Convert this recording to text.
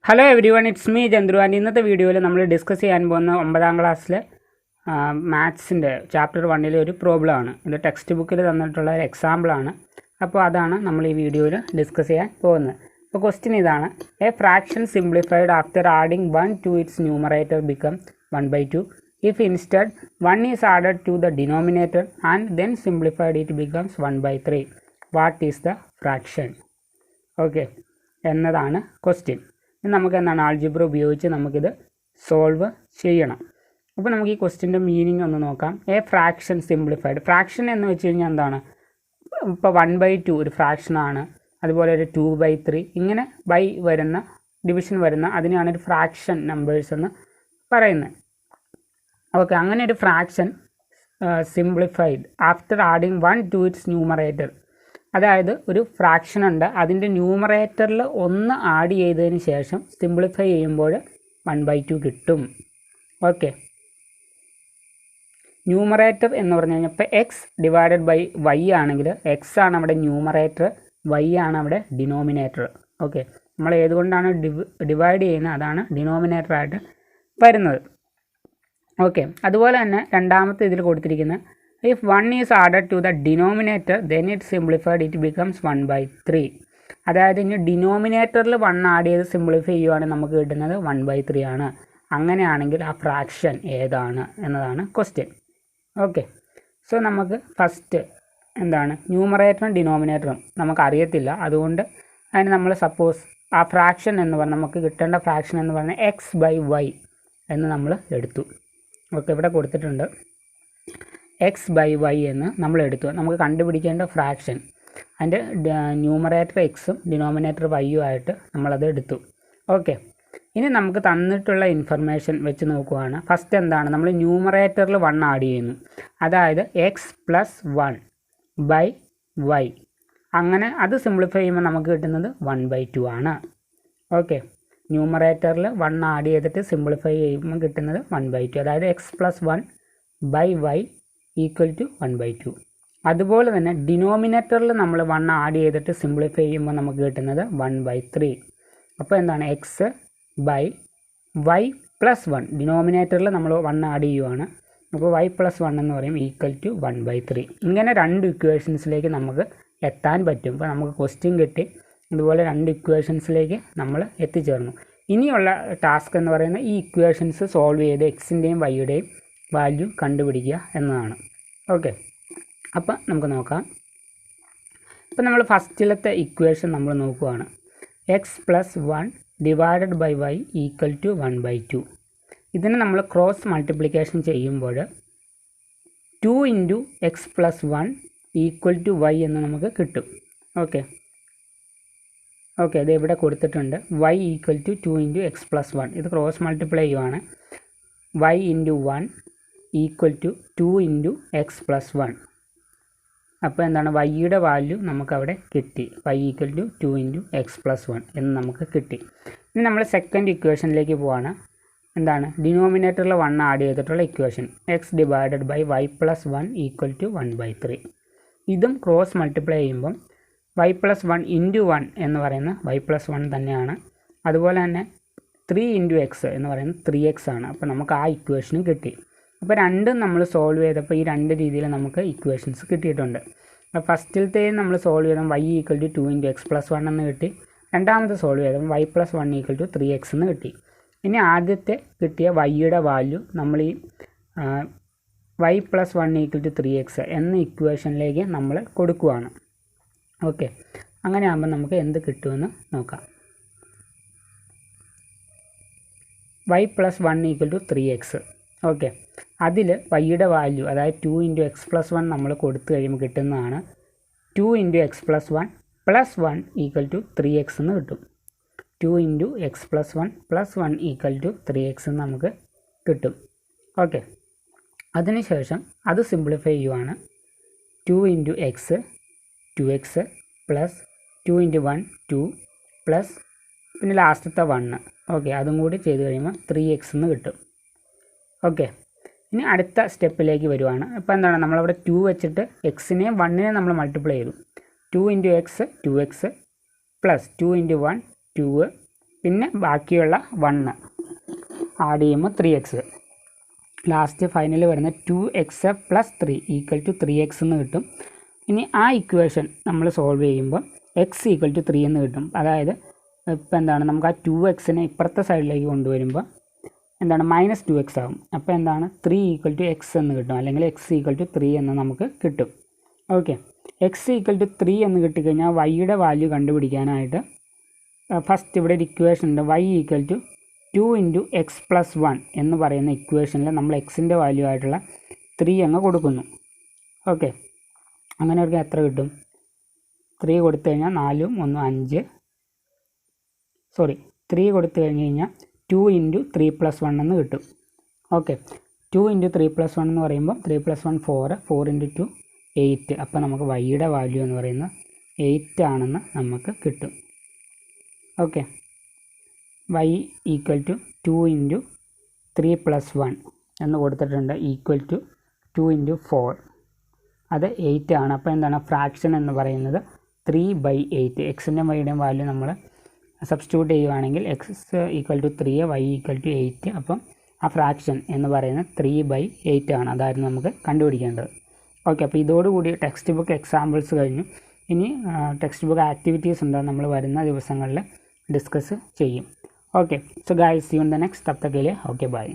Hello every one, it's me Chandru. And ഇന്നത്തെ വീഡിയോയിൽ നമ്മൾ ഡിസ്കസ് ചെയ്യാൻ പോകുന്ന 9ാം ക്ലാസ്സിലെ മാത്സിൻ്റെ ചാപ്റ്റർ 1 ഒരു പ്രോബ്ലമാണ്. ഇത് ടെക്സ്റ്റ് ബുക്കിൽ തന്നിട്ടുള്ള ഒരു എക്സാമ്പിളാണ്. അപ്പോൾ അതാണ് നമ്മൾ ഈ വീഡിയോയിൽ ഡിസ്കസ് ചെയ്യാൻ പോകുന്നത്. അപ്പോൾ ക്വസ്റ്റ്യൻ ഇതാണ്: a fraction simplified after adding 1 to its numerator become 1/2 if instead 1 is added to the denominator and then simplified it becomes 1/3. What is the fraction? Okay, എന്നതാണ് ക്വസ്റ്റ്യൻ. നമുക്ക് എന്താണ് ആൾജിബ്ര ഉപയോഗിച്ച് നമുക്കിത് സോൾവ് ചെയ്യണം. അപ്പോൾ നമുക്ക് ഈ ക്വസ്റ്റ്യൻ്റെ മീനിങ് ഒന്ന് നോക്കാം. A fraction simplified. ഫ്രാക്ഷൻ എന്ന് വെച്ച് കഴിഞ്ഞാൽ എന്താണ്? ഇപ്പോൾ 1/2 ഒരു ഫ്രാക്ഷനാണ്, അതുപോലെ ഒരു 2/3 ഇങ്ങനെ ബൈ വരുന്ന ഡിവിഷൻ വരുന്ന അതിനെയാണ് ഒരു ഫ്രാക്ഷൻ നമ്പേഴ്സ് എന്ന് പറയുന്നത്. ഓക്കെ, അങ്ങനെ ഒരു fraction simplified after adding 1 to its numerator. അതായത് ഒരു ഫ്രാക്ഷൻ ഉണ്ട്, അതിൻ്റെ ന്യൂമറേറ്ററിൽ 1 ആഡ് ചെയ്തതിന് ശേഷം സിംപ്ലിഫൈ ചെയ്യുമ്പോൾ 1/2 കിട്ടും. ഓക്കെ, ന്യൂമറേറ്റർ എന്ന് പറഞ്ഞു കഴിഞ്ഞാൽ ഇപ്പോൾ എക്സ് ഡിവൈഡഡ് ബൈ വൈ ആണെങ്കിൽ എക്സ് ആണ് അവിടെ ന്യൂമറേറ്റർ, വൈ ആണ് അവിടെ ഡിനോമിനേറ്റർ. ഓക്കെ, നമ്മൾ ഏതുകൊണ്ടാണ് ഡിവൈഡ് ചെയ്യുന്നത് അതാണ് ഡിനോമിനേറ്ററായിട്ട് വരുന്നത്. ഓക്കെ, അതുപോലെ തന്നെ രണ്ടാമത്തെ ഇതിൽ കൊടുത്തിരിക്കുന്നത് if 1 is added to the denominator then it simplified it becomes 1/3. അതായത് ഇനി ഡിനോമിനേറ്ററിൽ 1 ആഡ് ചെയ്ത് സിംപ്ലിഫൈ ചെയ്യുവാണെങ്കിൽ നമുക്ക് കിട്ടുന്നത് 1/3 ആണ്. അങ്ങനെയാണെങ്കിൽ ആ ഫ്രാക്ഷൻ ഏതാണ് എന്നതാണ് ക്വസ്റ്റ്യൻ. ഓക്കെ, സോ നമുക്ക് ഫസ്റ്റ് എന്താണ് ന്യൂമറേറ്ററും ഡിനോമിനേറ്ററും നമുക്കറിയത്തില്ല. അതുകൊണ്ട് അതിന് നമ്മൾ സപ്പോസ് ആ ഫ്രാക്ഷൻ എന്ന് പറഞ്ഞാൽ നമുക്ക് കിട്ടേണ്ട ഫ്രാക്ഷൻ എന്ന് പറഞ്ഞാൽ x/y എന്ന് നമ്മൾ എടുത്തു. ഓക്കെ, ഇവിടെ കൊടുത്തിട്ടുണ്ട് x/y എന്ന് നമ്മൾ എടുത്തു. നമുക്ക് കണ്ടുപിടിക്കേണ്ട ഫ്രാക്ഷൻ അതിൻ്റെ ന്യൂമറേറ്റർ എക്സും ഡിനോമിനേറ്റർ വൈയും ആയിട്ട് നമ്മളത് എടുത്തു. ഓക്കെ, ഇനി നമുക്ക് തന്നിട്ടുള്ള ഇൻഫർമേഷൻ വെച്ച് നോക്കുകയാണ്. ഫസ്റ്റ് എന്താണ്, നമ്മൾ ന്യൂമറേറ്ററിൽ 1 ആഡ് ചെയ്യുന്നു. അതായത് x+1/y. അങ്ങനെ അത് സിംപ്ലിഫൈ ചെയ്യുമ്പോൾ നമുക്ക് കിട്ടുന്നത് 1/2 ആണ്. ഓക്കെ, ന്യൂമറേറ്ററിൽ 1 ആഡ് ചെയ്തിട്ട് സിംപ്ലിഫൈ ചെയ്യുമ്പോൾ കിട്ടുന്നത് 1/2. അതായത് x+1/y ഈക്വൽ ടു 1/2. അതുപോലെ തന്നെ ഡിനോമിനേറ്ററിൽ നമ്മൾ 1 ആഡ് ചെയ്തിട്ട് സിംപ്ലിഫൈ ചെയ്യുമ്പോൾ നമുക്ക് കിട്ടുന്നത് 1/3. അപ്പോൾ എന്താണ് x/y+1. ഡിനോമിനേറ്ററിൽ നമ്മൾ 1 ആഡ് ചെയ്യുവാണ്, അപ്പോൾ y+1 എന്ന് പറയും ഈക്വൽ ടു 1/3. ഇങ്ങനെ 2 ഇക്വേഷൻസിലേക്ക് നമുക്ക് എത്താൻ പറ്റും. ഇപ്പോൾ നമുക്ക് ക്വസ്റ്റ്യൻ കിട്ടി, അതുപോലെ 2 ഇക്വേഷൻസിലേക്ക് നമ്മൾ എത്തിച്ചേർന്നു. ഇനിയുള്ള ടാസ്ക് എന്ന് പറയുന്നത് ഈ ഇക്വേഷൻസ് സോൾവ് ചെയ്ത് എക്സിൻ്റെയും വൈയുടെയും വാല്യൂ കണ്ടുപിടിക്കുക എന്നതാണ്. ഓക്കെ, അപ്പം നമുക്ക് നോക്കാം. ഇപ്പം നമ്മൾ ഫസ്റ്റിലത്തെ ഇക്വേഷൻ നമ്മൾ നോക്കുകയാണ്. x+1 divided by y equal to 1/2. ഇതിനെ നമ്മൾ ക്രോസ് മൾട്ടിപ്ലിക്കേഷൻ ചെയ്യുമ്പോൾ 2 into x+1 equal to y എന്ന് നമുക്ക് കിട്ടും. ഓക്കെ, ഇത് ഇവിടെ കൊടുത്തിട്ടുണ്ട്. y equal to 2 into x+1. ഇത് ക്രോസ് മൾട്ടിപ്ലൈ ചെയ്യുവാണ്. y into 1 equal to 2 into x+1. അപ്പോൾ എന്താണ്, വൈയുടെ വാല്യൂ നമുക്കവിടെ കിട്ടി. y equal to 2 into x+1 എന്ന് നമുക്ക് കിട്ടി. ഇനി നമ്മൾ സെക്കൻഡ് ഇക്വേഷനിലേക്ക് പോവാണ്. എന്താണ്, ഡിനോമിനേറ്ററിൽ 1 ആഡ് ചെയ്തിട്ടുള്ള equation x divided by y+1 equal to 1/3. ഇതും ക്രോസ് മൾട്ടിപ്ലൈ ചെയ്യുമ്പം y+1 ഇൻറ്റു 1 എന്ന് പറയുന്ന y+1 തന്നെയാണ്. അതുപോലെ തന്നെ 3 ഇൻറ്റു x എന്ന് പറയുന്നത് 3x ആണ്. അപ്പോൾ നമുക്ക് ആ ഇക്വേഷനും കിട്ടി. അപ്പോൾ രണ്ടും നമ്മൾ സോൾവ് ചെയ്തപ്പോൾ ഈ 2 രീതിയിൽ നമുക്ക് ഇക്വേഷൻസ് കിട്ടിയിട്ടുണ്ട്. അപ്പോൾ ഫസ്റ്റിലത്തെയും നമ്മൾ സോൾവ് ചെയ്തപ്പോൾ y equal to 2 into x+1 എന്ന് കിട്ടി. രണ്ടാമത്തെ സോൾവ് ചെയ്തപ്പോൾ y+1 ഈക്വൽ ടു 3x എന്ന് കിട്ടി. ഇനി ആദ്യത്തെ കിട്ടിയ വൈയുടെ വാല്യൂ നമ്മൾ ഈ y+1 ഈക്വൽ ടു 3x എന്ന ഇക്വേഷനിലേക്ക് നമ്മൾ കൊടുക്കുകയാണ്. ഓക്കെ, അങ്ങനെ ആകുമ്പോൾ നമുക്ക് എന്ത് കിട്ടുമെന്ന് നോക്കാം. y+1 equal to 3x. Okay, അതിൽ വൈയുടെ വാല്യൂ അതായത് 2 ഇൻറ്റു x+1 നമ്മൾ കൊടുത്തു കഴിയുമ്പോൾ കിട്ടുന്നതാണ് 2 into x+1 plus 1 equal to 3x എന്ന് കിട്ടും. 2 into x+1 plus 1 equal to 3x എന്ന് നമുക്ക് കിട്ടും. ഓക്കെ, അതിനുശേഷം അത് സിംപ്ലിഫൈ ചെയ്യുവാണ്. 2 into x 2x plus 2 into 1 2 plus പിന്നെ ലാസ്റ്റത്തെ 1. ഓക്കെ, അതും കൂടി ചെയ്ത് കഴിയുമ്പോൾ 3x എന്ന് കിട്ടും. ഓക്കെ, ഇനി അടുത്ത സ്റ്റെപ്പിലേക്ക് വരുവാണ്. ഇപ്പോൾ എന്താണ്, നമ്മളവിടെ 2 വെച്ചിട്ട് എക്സിനെയും 1നെയും നമ്മൾ മൾട്ടിപ്ലൈ ചെയ്തു. 2 into x 2x plus 2 into 1 2 പിന്നെ ബാക്കിയുള്ള 1 ആഡ് ചെയ്യുമ്പോൾ 3x, ലാസ്റ്റ് ഫൈനൽ വരുന്ന 2x + 3 = 3x എന്ന് കിട്ടും. ഇനി ആ ഇക്വേഷൻ നമ്മൾ സോൾവ് ചെയ്യുമ്പോൾ x = 3 എന്ന് കിട്ടും. അതായത് ഇപ്പോൾ എന്താണ്, നമുക്ക് ആ 2xനെ ഇപ്പുറത്തെ സൈഡിലേക്ക് കൊണ്ടുവരുമ്പോൾ എന്താണ് -2x ആകും. അപ്പോൾ എന്താണ് 3 = x എന്ന് കിട്ടും, അല്ലെങ്കിൽ x = 3 എന്ന് നമുക്ക് കിട്ടും. ഓക്കെ, x = 3 എന്ന് കിട്ടിക്കഴിഞ്ഞാൽ വൈയുടെ വാല്യൂ കണ്ടുപിടിക്കാനായിട്ട് ഫസ്റ്റ് ഇവിടെ ഒരു ഇക്വേഷൻ ഉണ്ട്, y = 2 × x + 1 എന്ന് പറയുന്ന ഇക്വേഷനിൽ നമ്മൾ എക്സിൻ്റെ വാല്യൂ ആയിട്ടുള്ള 3 അങ്ങ് കൊടുക്കുന്നു. ഓക്കെ, അങ്ങനെ അവർക്ക് എത്ര കിട്ടും? 3 കൊടുത്തു കഴിഞ്ഞാൽ 4 1 5, 3 കൊടുത്തു കഴിഞ്ഞ് കഴിഞ്ഞാൽ 2 × 3 + 1 എന്ന് കിട്ടും. ഓക്കെ, 2 × 3 + 1 എന്ന് പറയുമ്പോൾ 3 + 1 4, 4 × 2 8. അപ്പോൾ നമുക്ക് വൈയുടെ വാല്യൂ എന്ന് പറയുന്നത് 8 ആണെന്ന് നമുക്ക് കിട്ടും. ഓക്കെ, y = 2 × 3 + 1 എന്ന് കൊടുത്തിട്ടുണ്ട്, = 2 × 4, അത് 8 ആണ്. അപ്പോൾ എന്താണ് ഫ്രാക്ഷൻ എന്ന് പറയുന്നത് 3/8. എക്സിൻ്റെ വൈയുടെയും വാല്യൂ നമ്മൾ സബ്സ്റ്റിറ്റ്യൂട്ട് ചെയ്യുകയാണെങ്കിൽ x = 3, y = 8. അപ്പം ആ ഫ്രാക്ഷൻ എന്ന് പറയുന്നത് 3/8 ആണ്. അതായിരുന്നു നമുക്ക് കണ്ടുപിടിക്കേണ്ടത്. ഓക്കെ, അപ്പോൾ ഇതോടുകൂടി ടെക്സ്റ്റ് ബുക്ക് എക്സാമ്പിൾസ് കഴിഞ്ഞു. ഇനി ടെക്സ്റ്റ് ബുക്ക് ആക്ടിവിറ്റീസ് ഉണ്ട്, നമ്മൾ വരുന്ന ദിവസങ്ങളിൽ ഡിസ്കസ് ചെയ്യും. Okay, so guys, see you in the next. തബ് തക് के लिए ओके बाय.